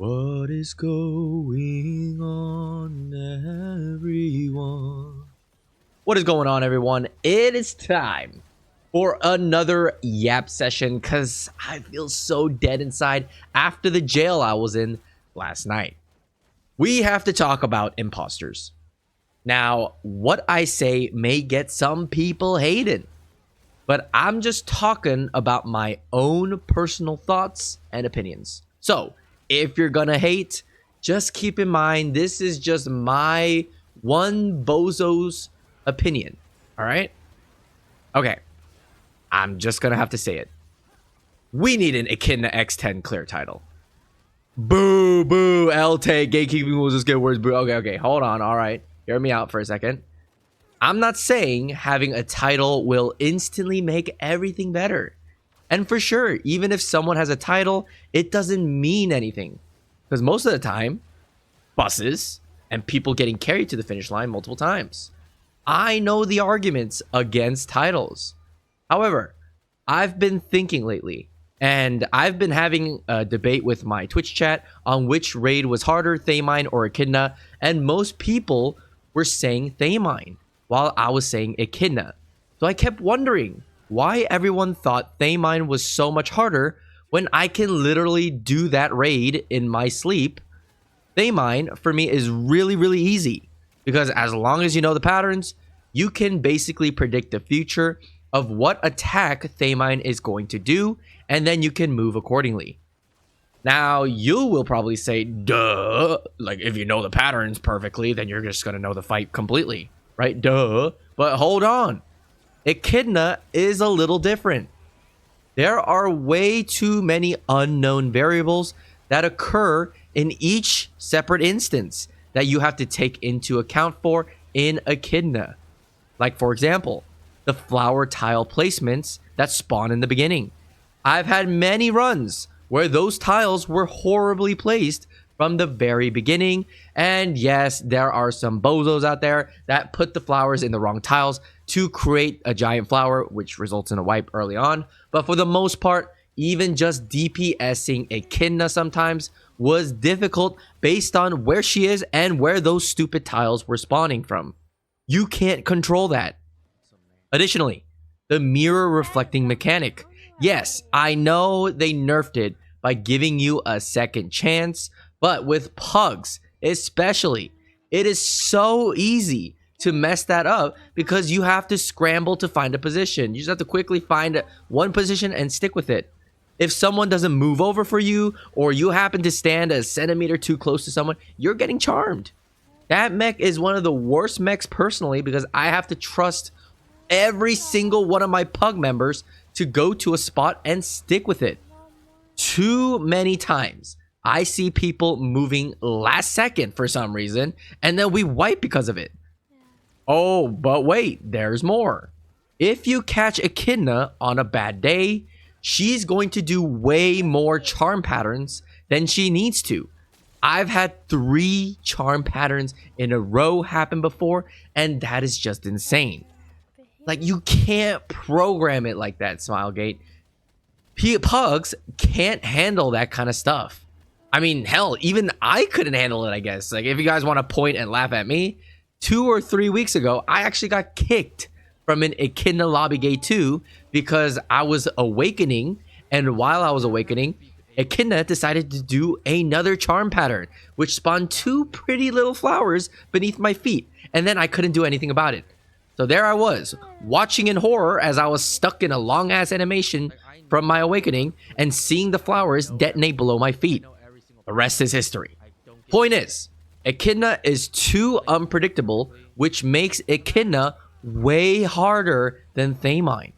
What is going on, everyone? What is going on, everyone? It is time for another yap session because I feel so dead inside after the jail I was in last night. We have to talk about imposters. Now, what I say may get some people hated, but I'm just talking about my own personal thoughts and opinions. So, if you're gonna hate, just keep in mind this is just my one bozo's opinion. All right? Okay. I'm just gonna have to say it. We need an Echidna X10 clear title. Boo, boo, L-Take, gatekeeping will just get worse. Boo. Okay, hold on. All right. Hear me out for a second. I'm not saying having a title will instantly make everything better. And for sure, even if someone has a title, it doesn't mean anything. Because most of the time, buses and people getting carried to the finish line multiple times. I know the arguments against titles. However, I've been thinking lately, and I've been having a debate with my Twitch chat on which raid was harder, Thamine or Echidna, and most people were saying Thamine, while I was saying Echidna. So I kept wondering why everyone thought Thamine was so much harder when I can literally do that raid in my sleep. Thamine, for me, is really easy because as long as you know the patterns, you can basically predict the future of what attack Thamine is going to do, and then you can move accordingly. Now, you will probably say, duh, like if you know the patterns perfectly, then you're just going to know the fight completely, right? Duh. But hold on. Echidna is a little different. There are way too many unknown variables that occur in each separate instance that you have to take into account for in Echidna. Like, for example, the flower tile placements that spawn in the beginning. I've had many runs where those tiles were horribly placed from the very beginning. And yes, there are some bozos out there that put the flowers in the wrong tiles to create a giant flower, which results in a wipe early on. But for the most part, even just DPSing Echidna sometimes was difficult based on where she is and where those stupid tiles were spawning from. You can't control that. Additionally, the mirror reflecting mechanic. Yes, I know they nerfed it by giving you a second chance, but with pugs especially, it is so easy to mess that up because you have to scramble to find a position. You just have to quickly find one position and stick with it. If someone doesn't move over for you, or you happen to stand a centimeter too close to someone, you're getting charmed. That mech is one of the worst mechs personally because I have to trust every single one of my pug members to go to a spot and stick with it. Too many times I see people moving last second for some reason, and then we wipe because of it. Oh, but wait, there's more. If you catch Echidna on a bad day, she's going to do way more charm patterns than she needs to. I've had 3 charm patterns in a row happen before, and that is just insane. Like, you can't program it like that, Smilegate. Pugs can't handle that kind of stuff. I mean, hell, even I couldn't handle it, I guess. Like, if you guys want to point and laugh at me, 2 or 3 weeks ago, I actually got kicked from an Echidna Lobby Gate 2 because I was awakening, and while I was awakening, Echidna decided to do another charm pattern, which spawned 2 pretty little flowers beneath my feet, and then I couldn't do anything about it. So there I was, watching in horror as I was stuck in a long-ass animation from my awakening and seeing the flowers detonate below my feet. The rest is history. Point is, Echidna is too unpredictable, which makes Echidna way harder than Thamine.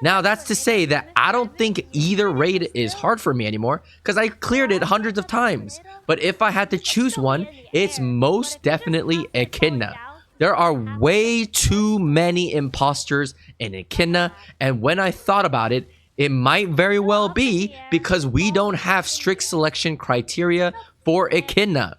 Now, that's to say that I don't think either raid is hard for me anymore, because I cleared it hundreds of times. But if I had to choose one, it's most definitely Echidna. There are way too many imposters in Echidna, and when I thought about it, it might very well be because we don't have strict selection criteria for Echidna.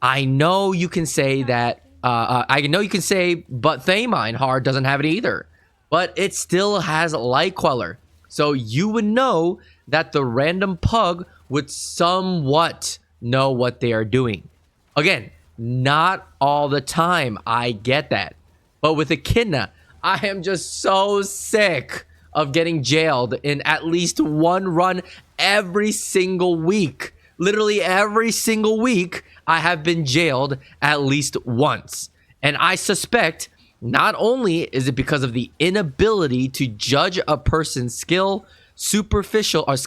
I know you can say that, but Thamine hard doesn't have it either. But it still has Light Queller. So you would know that the random pug would somewhat know what they are doing. Again, not all the time. I get that. But with Echidna, I am just so sick of getting jailed in at least one run every single week. Literally every single week, I have been jailed at least once. And I suspect not only is it because of the inability to judge a person's skill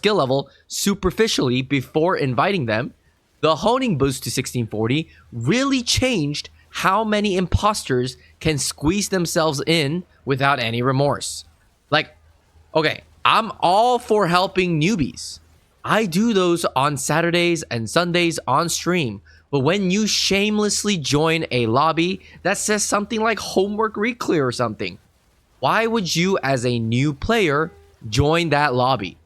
level superficially before inviting them, the honing boost to 1640 really changed how many imposters can squeeze themselves in without any remorse. Like, okay, I'm all for helping newbies. I do those on Saturdays and Sundays on stream. But when you shamelessly join a lobby that says something like homework reclear or something, why would you as a new player join that lobby?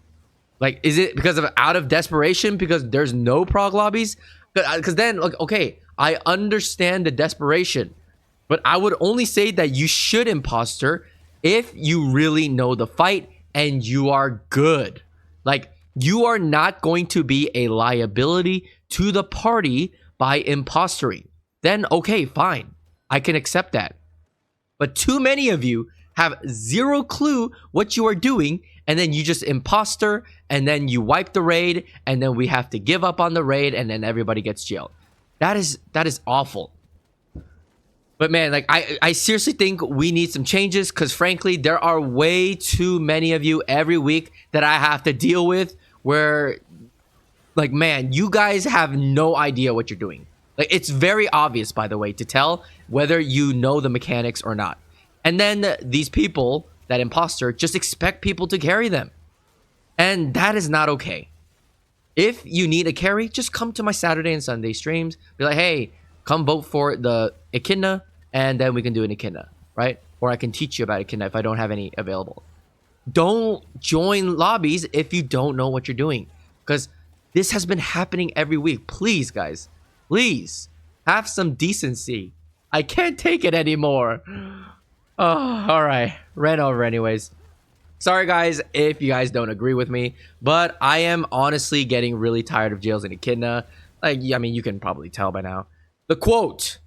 Like, is it because of out of desperation because there's no prog lobbies? Because then, like, okay, I understand the desperation, but I would only say that you should imposter if you really know the fight and you are good. Like, you are not going to be a liability to the party by impostering. Then, okay, fine. I can accept that. But too many of you have zero clue what you are doing, and then you just imposter, and then you wipe the raid, and then we have to give up on the raid, and then everybody gets jailed. That is awful. But man, like I seriously think we need some changes, because frankly, there are way too many of you every week that I have to deal with where, like, man, you guys have no idea what you're doing. Like, it's very obvious, by the way, to tell whether you know the mechanics or not. And then these people, that imposter, just expect people to carry them. And that is not okay. If you need a carry, just come to my Saturday and Sunday streams. Be like, hey, come vote for the Echidna, and then we can do an Echidna, right? Or I can teach you about Echidna if I don't have any available. Don't join lobbies if you don't know what you're doing, because this has been happening every week. Please, guys, please have some decency. I can't take it anymore. Oh, all right. Ran over anyways. Sorry, guys, if you guys don't agree with me, but I am honestly getting really tired of jails and Echidna. Like, I mean, you can probably tell by now. The quote,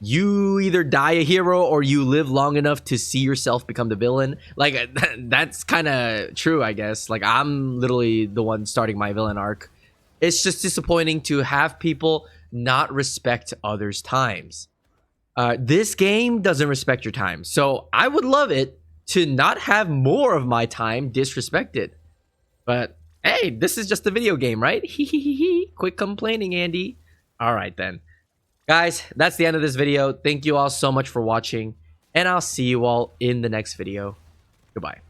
you either die a hero or you live long enough to see yourself become the villain. Like, that's kind of true, I guess. Like, I'm literally the one starting my villain arc. It's just disappointing to have people not respect others' times. This game doesn't respect your time, so I would love it to not have more of my time disrespected. But hey, this is just a video game, right? Quit complaining, Andy. All right then. Guys, that's the end of this video. Thank you all so much for watching, and I'll see you all in the next video. Goodbye.